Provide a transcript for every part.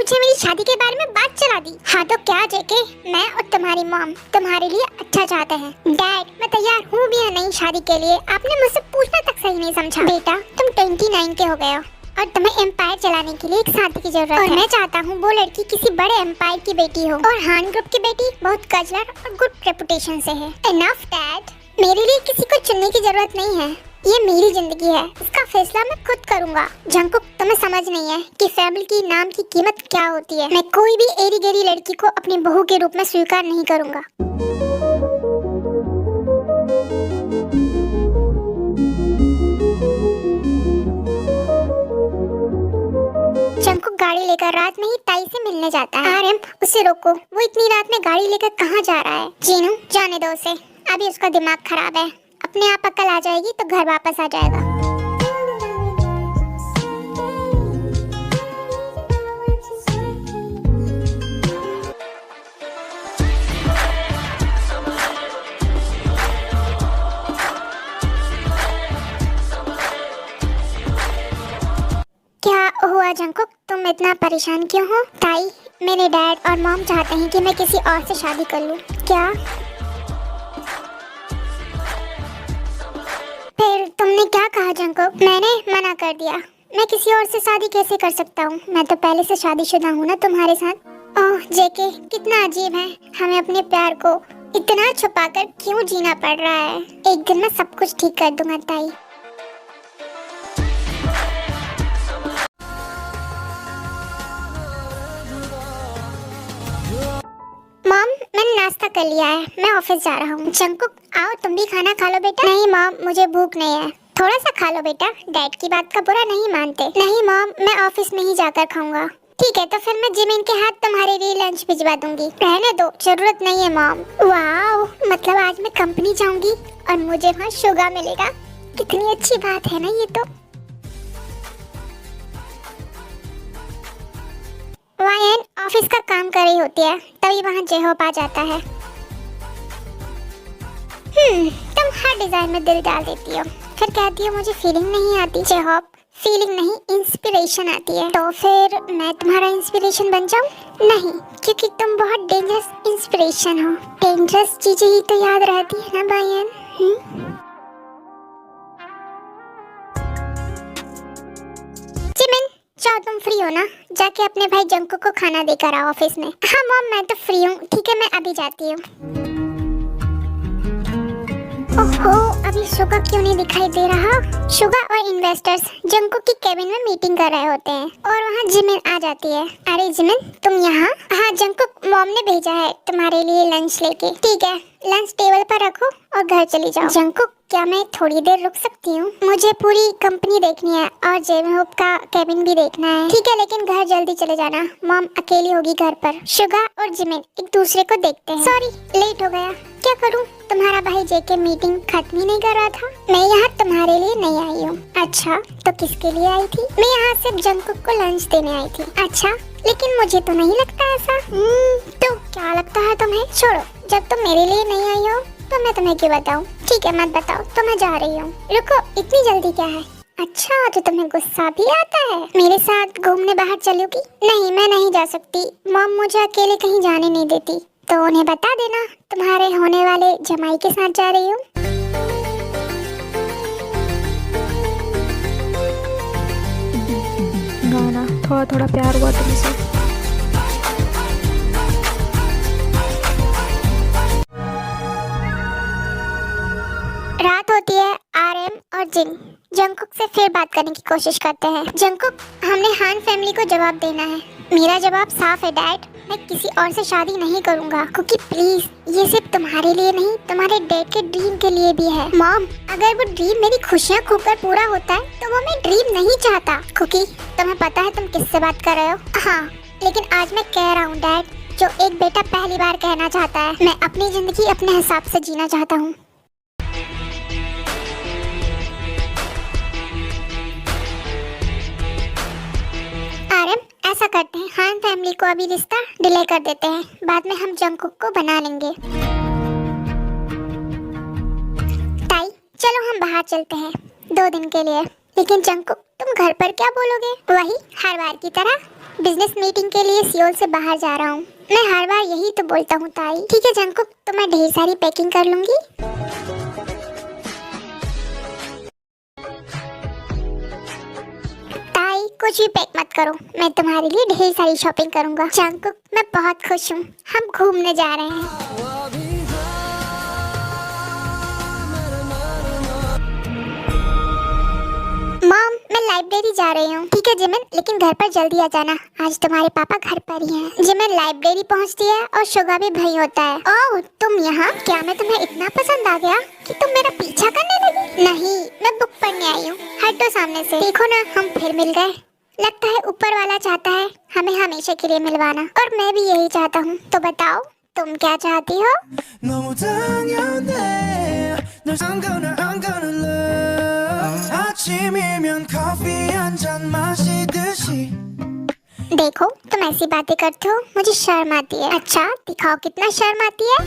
पूछे मेरी शादी के बारे में बात चला दी। हाँ तो क्या जेके, मैं और तुम्हारी मॉम तुम्हारे लिए अच्छा चाहते हैं। डैड मैं तैयार हूँ भी या नहीं शादी के लिए, आपने मुझसे पूछना तक सही नहीं समझा। बेटा तुम 29 के हो गए हो और तुम्हें एम्पायर चलाने के लिए एक साथी की जरूरत है। और मैं चाहता हूँ वो लड़की किसी बड़े एम्पायर की बेटी हो और हान ग्रुप की बेटी बहुत कजलर और गुड रेपुटेशन से है। इनफ डैड, मेरे लिए किसी को चुनने की जरूरत नहीं है, ये मेरी जिंदगी है, इसका फैसला मैं खुद करूंगा। जंकुक तुम्हें समझ नहीं है कि फैमिली की नाम की कीमत क्या होती है। मैं कोई भी एरी गेरी लड़की को अपनी बहू के रूप में स्वीकार नहीं करूंगा। जंकुक गाड़ी लेकर रात में ही ताई से मिलने जाता है। आरएम उसे रोको, वो इतनी रात में गाड़ी लेकर कहाँ जा रहा है? जीनू जाने दो उसे, अभी उसका दिमाग खराब है, अपने आप अकल आ जाएगी तो घर वापस आ जाएगा। क्या हुआ जंकुक, तुम इतना परेशान क्यों हो? ताई मेरे डैड और मॉम चाहते हैं कि मैं किसी और से शादी कर लूं। क्या? फिर तुमने क्या कहा जंकुक? मैंने मना कर दिया, मैं किसी और से शादी कैसे कर सकता हूँ, मैं तो पहले से शादीशुदा हूँ ना तुम्हारे साथ। ओह जेके कितना अजीब है, हमें अपने प्यार को इतना छुपाकर क्यों जीना पड़ रहा है। एक दिन मैं सब कुछ ठीक कर दूंगा ताई। मॉम मैंने नाश्ता कर लिया है, मैं ऑफिस जा रहा हूँ। जंकुक आओ तुम भी खाना खा लो बेटा। नहीं मॉम मुझे भूख नहीं है, थोड़ा सा खा लो बेटा, डैड की बात का बुरा नहीं मानते। नहीं मॉम मैं ऑफिस में ही जाकर खाऊंगा। ठीक है तो फिर मैं जिमिन के हाथ तुम्हारे लिए लंच भिजवा दूंगी। रहने दो, जरूरत नहीं है मॉम। वाओ मतलब आज मैं कंपनी जाऊंगी और मुझे वहाँ शुगा मिलेगा, कितनी अच्छी बात है ना ये तो। वायन ऑफिस का काम कर रही होती है, तभी वहाँ जेहोप आ जाता है। तुम हर डिजाइन में दिल डाल देती हो, फिर कहती हो मुझे फीलिंग नहीं आती। जेहोप फीलिंग नहीं इंस्पिरेशन आती है। तो फिर मैं तुम्हारा इंस्पिरेशन बन जाऊं? नहीं, क्योंकि तुम बहुत डेंजरस इंस्पिरेशन हो। डेंजरस चीजें ही तो याद रहती है ना वायन। जिमिन चाहो तुम फ्री हो ना, जाके अपने भाई जंकुक को खाना देकर आओ ऑफिस में। हाँ मॉम मैं तो फ्री हूँ, ठीक है मैं अभी जाती हूँ। ओहो अभी शुगा क्यों नहीं दिखाई दे रहा? शुगा और इन्वेस्टर्स जंकुक की केबिन में मीटिंग कर रहे होते हैं और वहाँ जिमिन आ जाती है। अरे जिमिन तुम यहाँ? हाँ जंकुक मॉम ने भेजा है तुम्हारे लिए लंच लेके। ठीक है लंच टेबल पर रखो और घर चली जाओ। जंकुक क्या मैं थोड़ी देर रुक सकती हूँ? मुझे पूरी कंपनी देखनी है और जेहोप का केबिन भी देखना है। ठीक है लेकिन घर जल्दी चले जाना, मॉम अकेली होगी घर पर। शुगा और जिमिन एक दूसरे को देखते हैं। सॉरी लेट हो गया, क्या करूँ? तुम्हारा भाई जेके मीटिंग खत्म ही नहीं कर रहा था। मैं यहाँ तुम्हारे लिए नहीं आई हूँ। अच्छा तो किसके लिए आई थी? मैं यहाँ सिर्फ जंकुक को लंच देने आई थी। अच्छा लेकिन मुझे तो नहीं लगता ऐसा। तो क्या लगता है तुम्हें? छोड़ो, जब तुम मेरे लिए नहीं आई हो तो मैं तुम्हें क्यों बताऊँ। ठीक है मत बताओ, तो मैं जा रही हूँ। रुको इतनी जल्दी क्या है? अच्छा तो तुम्हें गुस्सा भी आता है? मेरे साथ घूमने बाहर चलोगी? नहीं मैं नहीं जा सकती, मॉम मुझे अकेले कहीं जाने नहीं देती। तो उन्हें बता देना तुम्हारे होने वाले जमाई के साथ जा रही हूँ। गाना थोड़ा थोड़ा प्यार हुआ तुमसे। रात होती है, आरएम और जिन जंकुक से फिर बात करने की कोशिश करते हैं। जंकुक हमने हान फैमिली को जवाब देना है। मेरा जवाब साफ है डैड, मैं किसी और से शादी नहीं करूंगा। कुकी प्लीज ये सिर्फ तुम्हारे लिए नहीं, तुम्हारे डैड के ड्रीम के लिए भी है। मॉम अगर वो ड्रीम मेरी खुशियाँ खोकर पूरा होता है तो वो मैं ड्रीम नहीं चाहता। कुकी तुम्हें पता है तुम किससे बात कर रहे हो? हाँ लेकिन आज मैं कह रहा हूँ डैड, जो एक बेटा पहली बार कहना चाहता है, मैं अपनी जिंदगी अपने हिसाब से जीना चाहता हूँ। ऐसा करते हैं, हान फैमिली को अभी रिश्ता डिले कर देते हैं, बाद में हम जंकुक को बना लेंगे। ताई चलो हम बाहर चलते हैं 2 दिन के लिए। लेकिन जंकुक तुम घर पर क्या बोलोगे? वही हर बार की तरह, बिजनेस मीटिंग के लिए सियोल से बाहर जा रहा हूँ। मैं हर बार यही तो बोलता हूँ ताई। ठीक है जंकुक, तो मैं ढेर सारी पैकिंग कर लूंगी। ताई कुछ भी पैक मत करो, मैं तुम्हारे लिए ढेर सारी शॉपिंग करूंगा। जंकुक मैं बहुत खुश हूँ, हम घूमने जा रहे हैं। मॉम मैं लाइब्रेरी जा रही हूँ। ठीक है जिमिन, लेकिन घर पर जल्दी आ जाना, आज तुम्हारे पापा घर पर ही हैं। जिमिन लाइब्रेरी पहुँचती है और शुगा भी वहीं होता है। ओह तुम यहाँ, क्या मैं तुम्हें इतना पसंद आ गया कि तुम मेरा पीछा करने लगी? नहीं, मैं बुक पढ़ने आई हूँ, हटो सामने से। देखो ना, हम फिर मिल गए। लगता है ऊपर वाला चाहता है हमें हमेशा के लिए मिलवाना, और मैं भी यही चाहता हूँ। तो बताओ तुम क्या चाहती हो? 너무 당연해 널 I'm gonna love 아침이면 커피 한 잔 마시듯이 देखो तुम ऐसी बातें करते हो, मुझे शर्म आती है। अच्छा दिखाओ कितना शर्म आती है।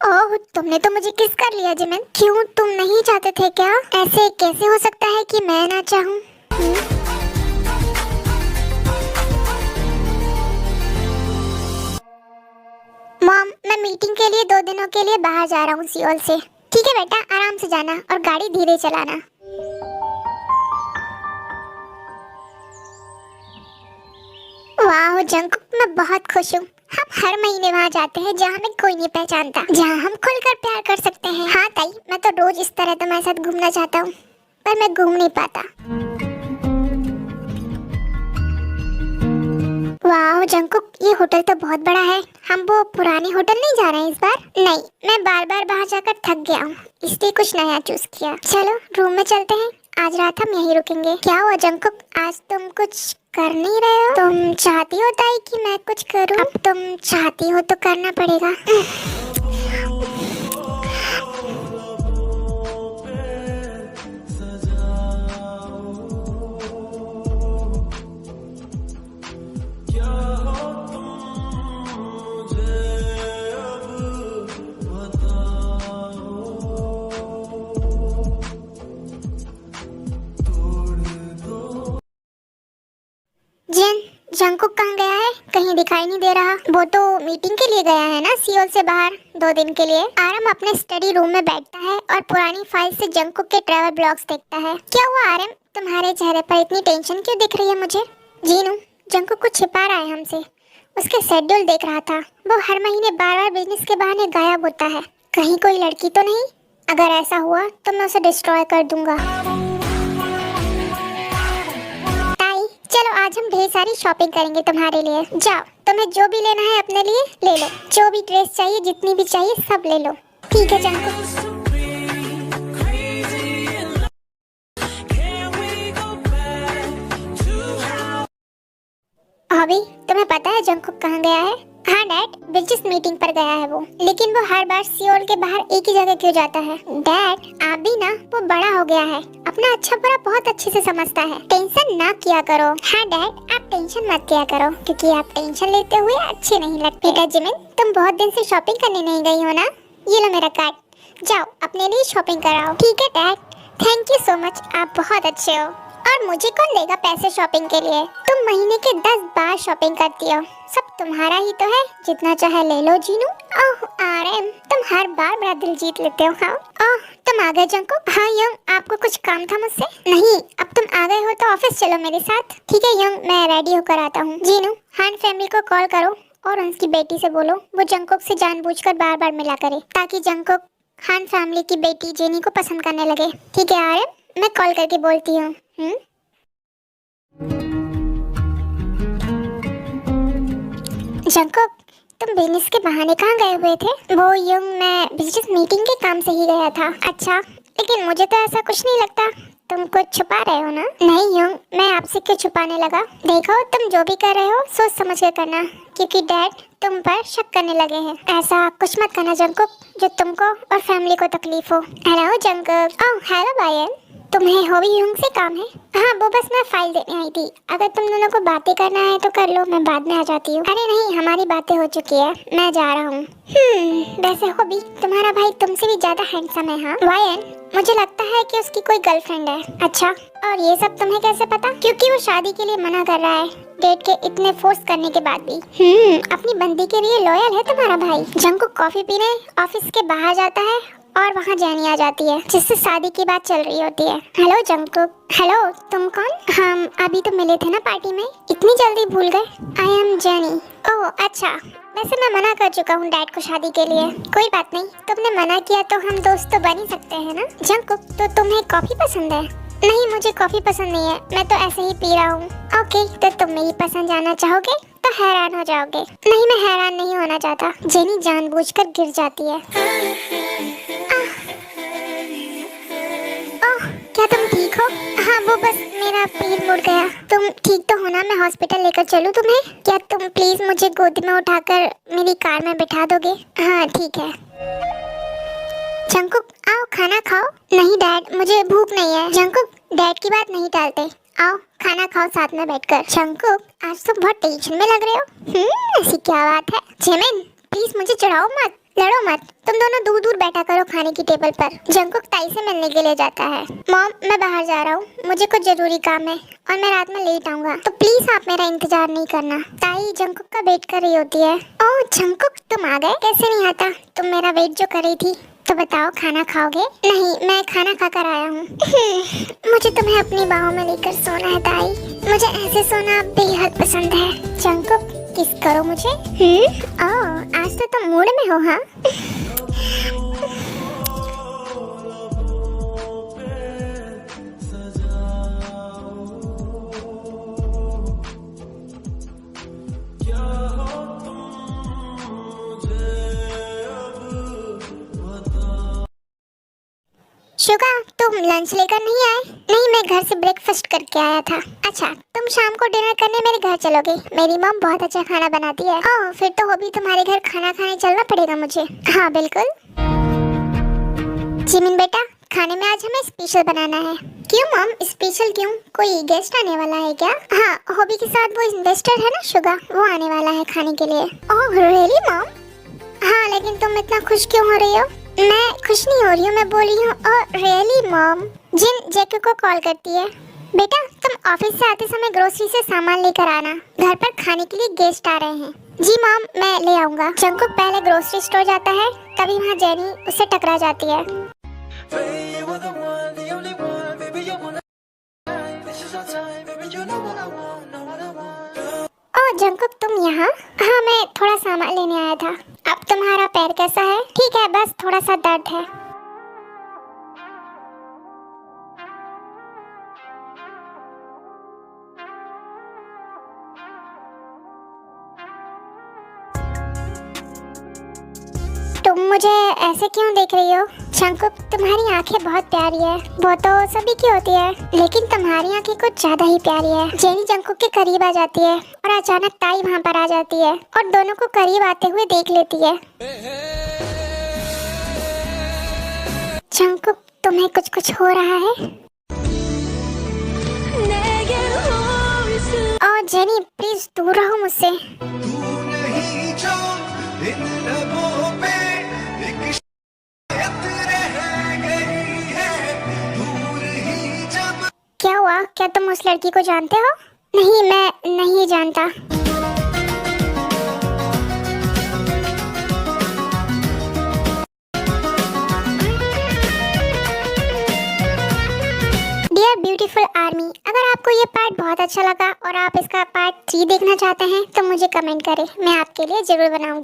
ओह तुमने तो मुझे किस कर लिया जिमिन। क्यों, तुम नहीं चाहते थे क्या? ऐसे कैसे हो सकता है कि मैं ना चाहूँ? मॉम मैं मीटिंग के लिए 2 दिनों के लिए बाहर जा रहा हूँ सियोल से। ठीक है बेटा, आराम से जाना और गाड़ी धीरे चलाना। वाह जंकुक, मैं बहुत खुश हूँ। हम हर महीने वहाँ जाते हैं जहाँ हमें कोई नहीं पहचानता, जहाँ हम खुलकर प्यार कर सकते हैं। हाँ ताई, मैं तो रोज इस तरह तुम्हारे साथ घूमना चाहता हूँ, पर मैं घूम नहीं पाता। वाह जंकुक, ये होटल तो बहुत बड़ा है। हम वो पुराने होटल नहीं जा रहे हैं इस बार? नहीं, मैं बार बार बाहर जाकर थक गया हूँ, इसलिए कुछ नया चूज किया। चलो रूम में चलते हैं, आज रात हम यहीं रुकेंगे। क्या हुआ जंकुक, आज तुम कुछ कर नहीं रहे हो? तुम चाहती हो ताई कि मैं कुछ करूं? अब तुम चाहती हो तो करना पड़ेगा। जंकुक कहाँ गया है? कहीं दिखाई नहीं दे रहा। वो तो मीटिंग के लिए गया है ना सियोल से बाहर 2 दिन के लिए। आरम अपने स्टडी रूम में बैठता है और पुरानी फाइल से जंकुक के ट्रैवल ब्लॉग्स देखता है। क्या हुआ आरम, तुम्हारे चेहरे पर इतनी टेंशन क्यों दिख रही है मुझे? जीनू, जंकुक कुछ छिपा रहा है हमसे। उसके शेड्यूल देख रहा था। वो हर महीने बार बिजनेस के बहाने गायब होता है। कहीं कोई लड़की तो नहीं? अगर ऐसा हुआ तो मैं उसे डिस्ट्रॉय कर दूंगा। चलो आज हम ढेर सारी शॉपिंग करेंगे तुम्हारे लिए। जाओ, तुम्हें जो भी लेना है अपने लिए ले लो। जो भी ड्रेस चाहिए, जितनी भी चाहिए सब ले लो। ठीक है जंकुक। अभी तुम्हें पता है जंकुक कहाँ गया है? हाँ डैड, बिजनेस मीटिंग पर गया है वो। लेकिन वो हर बार सियोल के बाहर एक ही जगह क्यों जाता है? डैड आप भी ना, वो बड़ा हो गया है, अपना अच्छा बुरा बहुत अच्छे से समझता है। टेंशन ना किया करो। हाँ डैड, आप टेंशन मत किया करो, क्योंकि आप टेंशन लेते हुए अच्छे नहीं लगते। बेटा जिमिन, तुम बहुत दिन से शॉपिंग करने नहीं गई हो ना? ये लो मेरा कार्ड, जाओ अपने लिए शॉपिंग कराओ। ठीक है dad, thank you so much, आप बहुत अच्छे हो। और मुझे कौन देगा पैसे शॉपिंग के लिए? तुम महीने के 10 बार शॉपिंग करती हो, सब तुम्हारा ही तो है, जितना चाहे ले लो जीनू। ओह आरएम, तुम हर बार मेरा दिल जीत लेते हो। हाँ ओह तुम आ गए जंकुक। हाँ यंग, आपको कुछ काम था मुझसे? नहीं, अब तुम आ गए हो तो ऑफिस चलो मेरे साथ। ठीक है यंग, मैं रेडी होकर आता हूँ। जीनू, हान फैमिली को कॉल करो और उनकी बेटी से बोलो वो जंकुक से जानबूझकर बार बार मिला करे, ताकि जंकुक हान फैमिली की बेटी जेनी को पसंद करने लगे। ठीक है आरएम, मैं कॉल करके बोलती हूँ। जंकुक, तुम बिजनेस के बहाने कहाँ गए हुए थे? वो यंग, मैं बिजनेस मीटिंग के काम से ही गया था। अच्छा, लेकिन मुझे तो ऐसा कुछ नहीं लगता, तुम कुछ छुपा रहे हो ना? नहीं यंग, मैं आपसे क्यों छुपाने लगा? देखो तुम जो भी कर रहे हो सोच समझ कर करना, क्योंकि डैड तुम पर शक करने लगे हैं। ऐसा कुछ मत करना जंकुक जो तुमको और फैमिली को तकलीफ हो। Hello Jungkook. Oh hello Bayern, तुम्हें हॉबी यूं से काम है? हाँ वो बस मैं फाइल देने आई थी। अगर तुम दोनों को बातें करना है तो कर लो, मैं बाद में आ जाती हूँ। अरे नहीं, हमारी बातें हो चुकी है, मैं जा रहा हूँ। वैसे हॉबी, तुम्हारा भाई तुमसे भी ज्यादा हैंडसम है। हाँ वायन, मुझे लगता है कि उसकी कोई गर्लफ्रेंड है। अच्छा, और ये सब तुम्हें कैसे पता? क्योंकि वो शादी के लिए मना कर रहा है, डेट के इतने फोर्स करने के बाद भी। अपनी बंदी के लिए लॉयल है तुम्हारा भाई। जंकुक कॉफी पीने ऑफिस के बाहर जाता है और वहाँ जैनी आ जाती है, जिससे शादी की बात चल रही होती है। Hello Jungkook. हेलो, तुम कौन? हम अभी तो मिले थे ना पार्टी में, इतनी जल्दी भूल गए? I am jenny. ओह अच्छा, वैसे मैं मना कर चुका हूँ डैड को शादी के लिए। कोई बात नहीं, तुमने मना किया तो हम दोस्त तो बन ही सकते हैं ना। जंकुक, तो तुम्हें कॉफी पसंद है? नहीं, मुझे कॉफी पसंद नहीं है, मैं तो ऐसे ही पी रहा हूँ। ओके, तो तुम मेरी पसंद जानना चाहोगे तो हैरान हो जाओगे। नहीं, मैं हैरान नहीं होना चाहता। जेनी जानबूझकर गिर जाती है। ओह, क्या तुम ठीक हो? हाँ, वो बस मेरा पैर मुड़ गया। तुम ठीक तो हो ना? मैं हॉस्पिटल लेकर चलूँ तुम्हें? क्या तुम प्लीज मुझे गोद में उठाकर मेरी कार में बिठा दोगे? हाँ ठीक है। जंकुक, आओ खाना खाओ। नहीं डैड, मुझे भूख नहीं है। जंकुक, डैड की बात नहीं टालते, आओ खाना खाओ साथ में बैठकर। जंकुक, आज तुम बहुत टेंशन में लग रहे हो। ऐसी क्या बात है? जेमिन प्लीज मुझे चढ़ाओ मत, लड़ो मत। तुम दोनों दूर दूर बैठा करो खाने की टेबल पर। जंकुक ताई से मिलने के लिए जाता है। मॉम, मैं बाहर जा रहा हूँ, मुझे कुछ जरूरी काम है और मैं रात में लेट आऊंगा, तो प्लीज आप मेरा इंतजार नहीं करना। ताई जंकुक का वेट कर रही होती है। ओह जंकुक, तुम आ गए? कैसे नहीं आता? तुम मेरा वेट जो कर रही थी। तो बताओ, खाना खाओगे? नहीं, मैं खाना खाकर आया हूँ। मुझे तुम्हें अपनी बाहों में लेकर सोना है ताई। मुझे ऐसे सोना बेहद पसंद है। जंकुक, किस करो मुझे। ओह, आज तो तुम मूड में हो। हाँ शुगा, तुम लंच लेकर नहीं आए? नहीं, मैं घर से ब्रेकफास्ट करके आया था। अच्छा, तुम शाम को डिनर करने मेरे घर चलोगे? मेरी मॉम बहुत अच्छा खाना बनाती है। ओह, फिर तो हॉबी तुम्हारे घर खाना खाने चलना पड़ेगा मुझे। हाँ बिल्कुल। जिमिन बेटा, खाने में आज हमें स्पेशल बनाना है। क्यों मॉम, स्पेशल क्यों? कोई गेस्ट आने वाला है क्या? हाँ, हॉबी के साथ वो इन्वेस्टर है ना शुगा, वो आने वाला है खाने के लिए। Oh really mom? हाँ, लेकिन तुम इतना खुश क्यों हो रही हो? मैं खुश नहीं हो रही हूँ, मैं बोल रही हूँ ओह रियली मॉम। जिन जैकू को कॉल करती है। बेटा, तुम ऑफिस से आते समय ग्रोसरी से सामान लेकर आना, घर पर खाने के लिए गेस्ट आ रहे हैं। जी मॉम, मैं ले आऊंगा। जंकुक पहले ग्रोसरी स्टोर जाता है, तभी वहाँ जेनी उससे टकरा जाती है। ओह जंकुक, तुम यहाँ? हाँ, मैं थोड़ा सामान लेने आया था। अब तुम्हारा पैर कैसा है? ठीक है, बस थोड़ा सा दर्द है। तुम मुझे ऐसे क्यों देख रही हो? जंकुक, तुम्हारी आंखें बहुत प्यारी है। वो तो सभी की होती है, लेकिन तुम्हारी आंखें कुछ ज्यादा ही प्यारी है। जेनी जंकुक के करीब आ जाती है और अचानक ताई वहाँ पर आ जाती है और दोनों को करीब आते हुए देख लेती है। जंकुक, तुम्हें कुछ कुछ हो रहा है? और जेनी प्लीज दूर रहो मुझसे। क्या हुआ? क्या तुम उस लड़की को जानते हो? नहीं, मैं नहीं जानता। डियर ब्यूटीफुल आर्मी, अगर आपको ये पार्ट बहुत अच्छा लगा और आप इसका पार्ट 3 देखना चाहते हैं तो मुझे कमेंट करें, मैं आपके लिए जरूर बनाऊंगी।